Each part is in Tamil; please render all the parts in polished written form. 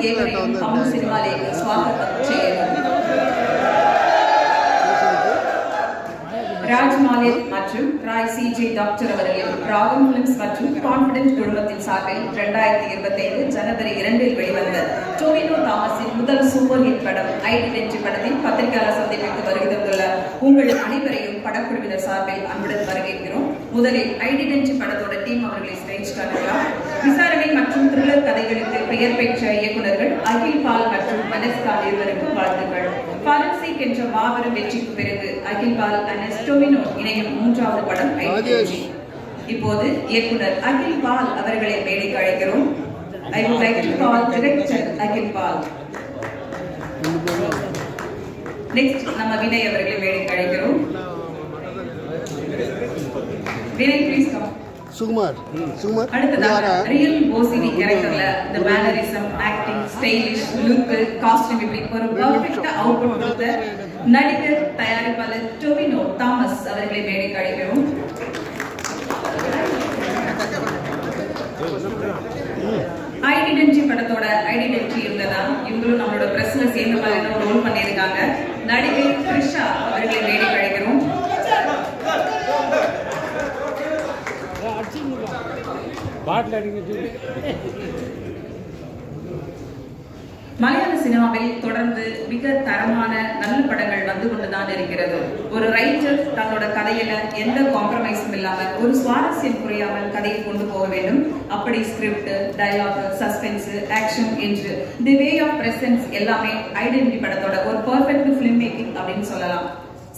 ഏവരെയും തമിഴ് സിനിമയിലേക്ക് സ്വാഗതം ചെയ്യുന്നു. ராஜ் மாலிக் மற்றும் ராய் சிஜி டாக்டர் அவர்களின் ராகம் பிலிம்ஸ் மற்றும் கான்பிடென்ட் குழுமத்தின் சார்பில் 2025 ஜனவரி 2 வெளிவந்த டோவினோ தாமஸின் முதல் சூப்பர் ஹிட் படம் ஐடென்டி படத்தின் பத்திரிகையாளர் சந்திப்பிற்கு வருகை தந்துள்ள உங்கள் அனைவரையும் படக்குழுவினர் சார்பில் அன்புடன் வரவேற்கிறோம். முதலில் ஐடென்டி படத்தோட டீம் அவர்களை ஸ்டேஜ் காணலாம். விசாரணை மற்றும் த்ரில்லர் கதைகளுக்கு பெயர் பெற்ற இயக்குநர்கள் அகில் பால் மற்றும் மனஸ்கா இருவருக்கும் வாழ்த்துக்கள். ஃபாரன்சிக் என்ற மாபெரும் வெற்றிக்கு பிறகு அகில் பால் அண்ட் டோவினோ இணையும் 3வது படம் ஐடென்டி. இப்போது இயக்குனர் அகில் பால் அவர்களை மேடைக்கு அழைக்கிறோம். I would like to call director Akhil Paul. Next நம்ம வினய் அவர்களை மேடைக்கு அழைக்கிறோம். Vinay please come. சுகுமார் அடுத்ததாக ரியல் ஓசிடி கேரக்டர்ல the mannerism, acting, stylish, look, costume இப்படி ஒரு பெர்ஃபெக்ட்டா அவுட்புட் கொடுத்த நடிகர் தயாரிப்பாளர் டோவினோ தாமஸ் அவர்களை மேடைக்கு அழைக்கிறோம். ஐடென்டி படத்தோட ஐடென்டி இருந்ததா இவங்களும் நம்மளோட பிரஸ்ல சேர்ந்த மாதிரி ரோல் பண்ணியிருக்காங்க. நடிகை த்ரிஷா அவர்களை மேடைக்கு அழைக்கிறோம். மலையாள சினிமாவில் தொடர்ந்து மிக தரமான நல்ல படங்கள் வந்து கொண்டுதான் இருக்கிறது. ஒரு ரைட்டர் தன்னோட கதையில எந்த காம்ப்ரமைஸும் இல்லாம ஒரு சுவாரஸ்யம் புரியாமல் கதையை கொண்டு போக வேண்டும். அப்படி ஸ்கிரிப்ட், டயலாக், சஸ்பென்ஸ், ஆக்ஷன் என்று தி வே ஆஃப் பிரசன்ஸ் எல்லாமே ஐடென்டி படத்தோட ஒரு பெர்ஃபெக்ட் ஃபிலிம் மேக்கிங் அப்படின்னு சொல்லலாம்.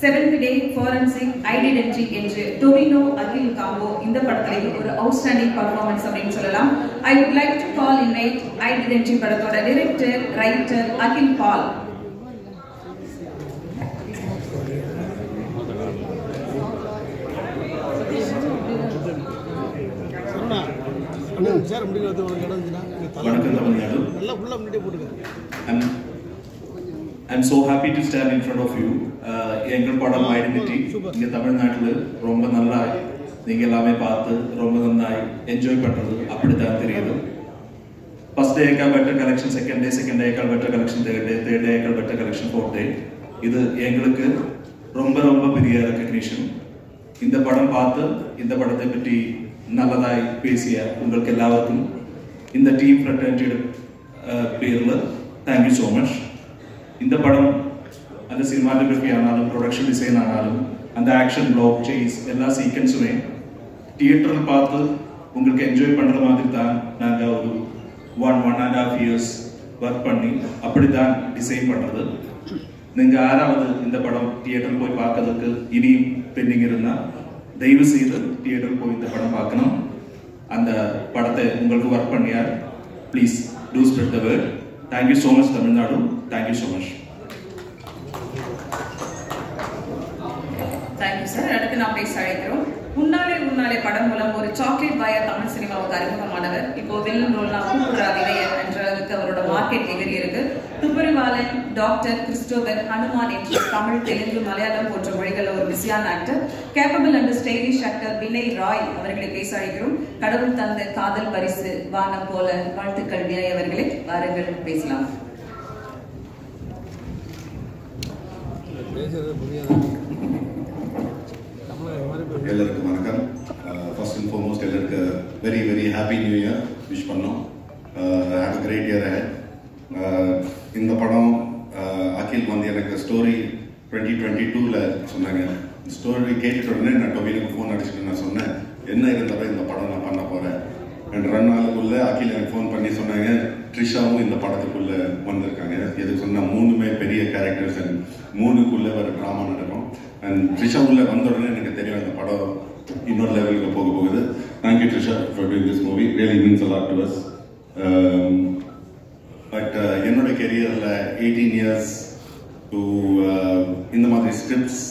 7th Day, Forensic, ஐடென்டி என்று டோவினோ அகில் காம்போ இந்த படத்திலே ஒரு அவுட்ஸ்டாண்டிங் பர்ஃபார்மன்ஸ் அப்படின்னு சொல்லலாம். I would like to call invite identity படத்தோட director, writer Akhil Paul. I'm so happy to stand in front of you. எங்கள் படம் ஐடென்டி இங்கே தமிழ்நாட்டில் ரொம்ப நல்லா நீங்கள் எல்லாமே பார்த்து ரொம்ப நல்லாய் என்ஜாய் பண்ணுறது அப்படித்தான் தெரியுது. ஃபர்ஸ்ட் டேக்கால் பெட்டர் கலெக்ஷன், செகண்ட் டேக்கால் பெட்டர் கலெக்ஷன், தேர்ட் டேக்கால் பெட்டர் கலெக்ஷன், ஃபோர்த் டே. இது எங்களுக்கு ரொம்ப ரொம்ப பெரிய ரெக்கக்னிஷன். இந்த படம் பார்த்து இந்த படத்தை பற்றி நல்லதாய் பேசிய உங்களுக்கு எல்லாருக்கும் இந்த டீம் ஃப்ரெண்ட் பேரில் தேங்க்யூ ஸோ மச். இந்த படம் அந்த சினிமாட்டோகிராஃபி ஆனாலும், ப்ரொடக்ஷன் டிசைன் ஆனாலும், அந்த ஆக்ஷன் பிளாக் சேஸ் எல்லா சீக்வன்ஸுமே தியேட்டரில் பார்த்து உங்களுக்கு என்ஜாய் பண்ணுற மாதிரி தான் நாங்கள் ஒரு 1.5 years ஒர்க் பண்ணி அப்படி தான் டிசைன் பண்ணுறது. நீங்கள் யாராவது இந்த படம் தியேட்டரில் போய் பார்க்கறதுக்கு இனியும் பெண்டிங் இருந்தால் தயவு செய்து தியேட்டரில் போய் இந்த படம் பார்க்கணும். அந்த படத்தை உங்களுக்கு ஒர்க் பண்ணியார். Please do spread the word. Thank you so much, Tamil Nadu. Thank you so much. Thank you, sir. அடுத்து நாம் பேச அழைக்கிறோம். உன்னாலே படம் மூலம் ஒரு சாக்லேட் பாயா தமிழ் சினிமாவுக்கு அறிமுகமானவர். இப்போ வில்லன் ரோல்னா கூப்பிடுறா விதையர் என்ற அவரோட மார்க்கெட் எதிரி இருக்கு. துப்பரிவாளன், டாக்டர், கிறிஸ்டோபர், ஹனுமான் என்று தமிழ், தெலுங்கு, மலையாளம் போன்ற மொழிகளில் ஒரு பிஸியான actor, capable and stylish actor Vinay Rai அவர்களை பேச அழைக்கிறோம். கடவுள் தந்த காதல் பரிசு வானம் போல வாழ்த்துக்கள் வினய் அவர்களே, வாருங்கள் பேசலாம். எல்லாருக்கும் வணக்கம். ஃபர்ஸ்ட் அண்ட் ஃபார்மோஸ்ட் எல்லாருக்கு very very happy new year wish பண்ணோம். Have a great year ahead. இந்த படம் அகில் வந்து எனக்கு ஸ்டோரி 2022 சொன்னாங்க. ஸ்டோரி கேட்டுட்டு உடனே நான் டோவினுக்கு ஃபோன் அடிச்சுட்டு நான் சொன்னேன், என்ன இருந்தாலும் இந்த படம் நான் பண்ண போகிறேன். அண்ட் 2 நாளுக்குள்ளே அகில் எனக்கு ஃபோன் பண்ணி சொன்னாங்க, ட்ரிஷாவும் இந்த படத்துக்குள்ளே வந்திருக்காங்க. எதுக்கு சொன்னால் 3மே பெரிய கேரக்டர்ஸ் அண்ட் 3க்குள்ளே ஒரு ட்ராமா நடக்கும். அண்ட் ட்ரிஷா உள்ள வந்த உடனே எனக்கு தெரியும் இந்த படம் இன்னொரு லெவலுக்கு போக போகுது. Thank you Trisha for doing this movie. Really means a lot to us. But என்னோட கெரியரில் 18 years டு இந்த மாதிரி ஸ்கிரிப்ட்ஸ்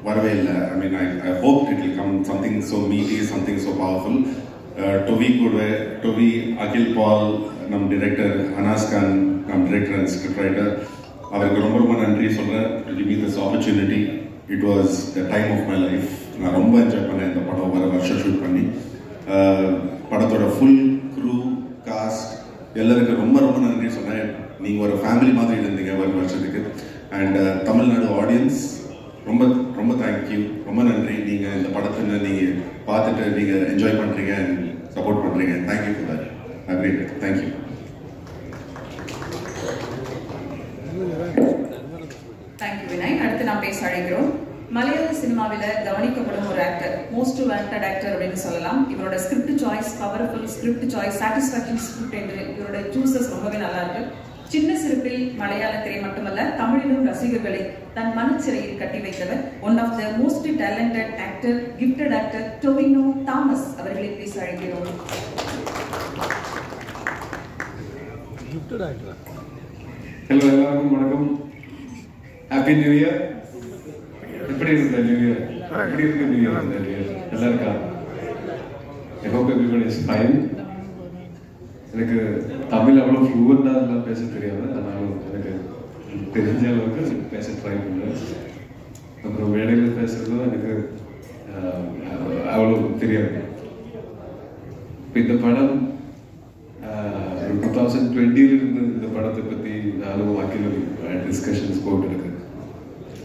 வரவே இல்லை. I mean I hope it will come something so meaty, something so powerful. Tovi, Akhil Paul, நம் டிரெக்டர் அனாஸ் கான், நம் டிரெக்டர் அண்ட் ஸ்கிரிப்ட் ரைட்டர், அவருக்கு ரொம்ப ரொம்ப நன்றி சொல்கிறேன். To give me this opportunity. It was the time of my life. நான் ரொம்ப என்ஜாய் பண்ணேன் இந்த படம் வர வருஷம் ஷூட் பண்ணி. படத்தோட ஃபுல் க்ரூ, காஸ்ட் எல்லாருக்கும் ரொம்ப ரொம்ப நன்றி சொன்னேன். நீங்கள் ஒரு ஃபேமிலி மாதிரி இருந்தீங்க ஒரு வருஷத்துக்கு. அண்ட் தமிழ்நாடு ஆடியன்ஸ் ரொம்ப ரொம்ப தேங்க்யூ, ரொம்ப நன்றி. நீங்கள் இந்த படத்தை நீங்கள் பார்த்துட்டு நீங்கள் என்ஜாய் பண்ணுறீங்க அண்ட் சப்போர்ட் பண்ணுறீங்க. Thank you for that. Agreed. Thank you. Thank you Vinay. அடுத்து நாம் பேச அழைக்கிறோம் மலையாள சினிமாவில் கவனிக்கப்படும் ஒரு ஆக்டர், மோஸ்ட் வாண்டட் ஆக்டர் அப்படின்னு சொல்லலாம். இவரோட script choice, powerful script choice, satisfaction script என்று இவரோட சூசஸ் ரொம்பவே நல்லா இருக்கு. சின்ன சிறுப்பில் மலையாள திரை மட்டுமல்ல தமிழிலும் ரசிகர்களை தன் மனச்சிறையில் கட்டி வைத்தவர் one of the most talented actor, gifted actor Tovino Thomas அவர்களை பேச அழைக்கிறோம். ஹலோ, எல்லாருக்கும் வணக்கம். Happy new year. எப்படி இருக்கு நியூ இயர்? எப்படி இருக்கு நியூ இயர்? நல்லா இருக்கா? I hope everybody is fine. எனக்கு தமிழ் அவ்வளோ ஃப்ளூவெண்டாக எல்லாம் பேச தெரியாது, ஆனாலும் எனக்கு தெரிஞ்ச அளவுக்கு பேச ட்ரை பண்ணுறேன். அப்புறம் மேடையில் பேசுறதும் எனக்கு அவ்வளோ தெரியாது. இப்போ இந்த படம் 2020 இருந்து இந்த படத்தை பற்றி நானும் வாக்கிலும் டிஸ்கஷன்ஸ் போட்டு இருக்கு.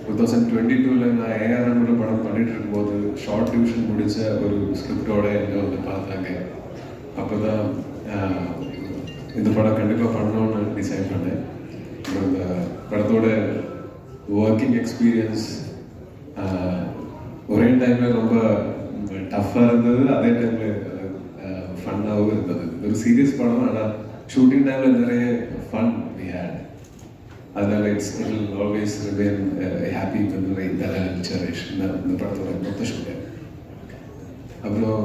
2022 நான் ஏஆர்எம்மோட படம் பண்ணிட்டு இருக்கும்போது ஷார்ட் டிவிஷன் முடிச்ச ஒரு ஸ்கிரிப்டோட என்ன வந்து பார்த்தாங்க. அப்போ தான் இந்த படம் கண்டிப்பாக பண்ணணும்னு டிசைட் பண்ணேன். இந்த படத்தோட ஒர்க்கிங் எக்ஸ்பீரியன்ஸ் ஒரே டைமில் ரொம்ப டஃப்பாக இருந்தது, அதே டைமில் ஃபன்னாகவும் இருந்தது. ஒரு சீரியஸ் படம், ஆனால் ஷூட்டிங் டைமில் நிறைய ஃபன் வி ஹேட். அதனால it will always remain happy memory that I cherish. இந்த படத்தோட மொத்த ஷூட்டிங். அப்புறம்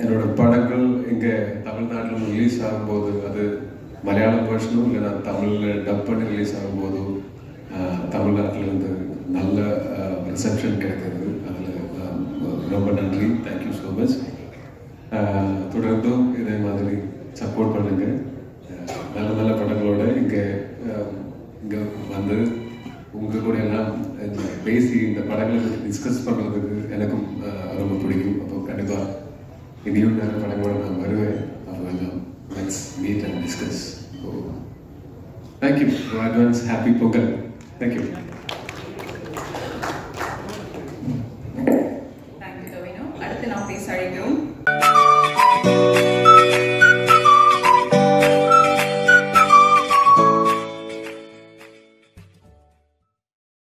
என்னோட படங்கள் இங்கே தமிழ்நாட்டில் ரிலீஸ் ஆகும்போது, அது மலையாளம் வெர்ஷனும் இல்லை நான் தமிழில் டப் பண்ணி ரிலீஸ் ஆகும்போது தமிழ்நாட்டிலேருந்து நல்ல ரிசப்ஷன் கிடைக்கிறது. அதில் ரொம்ப நன்றி. Thank you so much. தொடர்ந்தும் இதே மாதிரி சப்போர்ட் பண்ணுங்க. நல்ல நல்ல படங்களோட இங்கே வந்து உங்கள் கூட எல்லாம் பேசி இந்த படங்களை டிஸ்கஸ் பண்ணுறதுக்கு எனக்கும் ரொம்ப பிடிக்கும். அப்போ கண்டிப்பாக இனியும் நிறைய படங்களோட நான் வருவேன். அப்போ எல்லாம் let's meet and discuss. Thank you. Advance happy Pongal. Thank you.